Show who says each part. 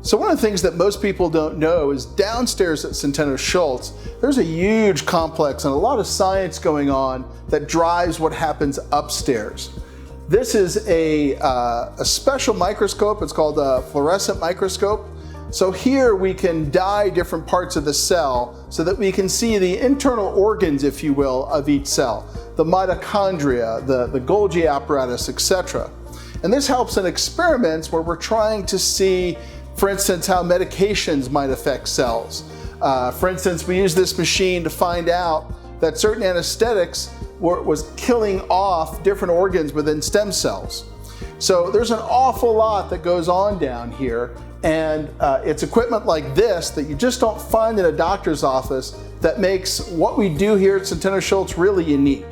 Speaker 1: So one of the things that most people don't know is downstairs at Centeno-Schultz, there's a huge complex and a lot of science going on that drives what happens upstairs. This is a special microscope. It's called a fluorescent microscope. So here we can dye different parts of the cell so that we can see the internal organs, if you will, of each cell. The mitochondria, the Golgi apparatus, etc. And this helps in experiments where we're trying to see, for instance, how medications might affect cells. For instance, we use this machine to find out that certain anesthetics was killing off different organs within stem cells. So there's an awful lot that goes on down here, and it's equipment like this that you just don't find in a doctor's office that makes what we do here at Centeno-Schultz really unique.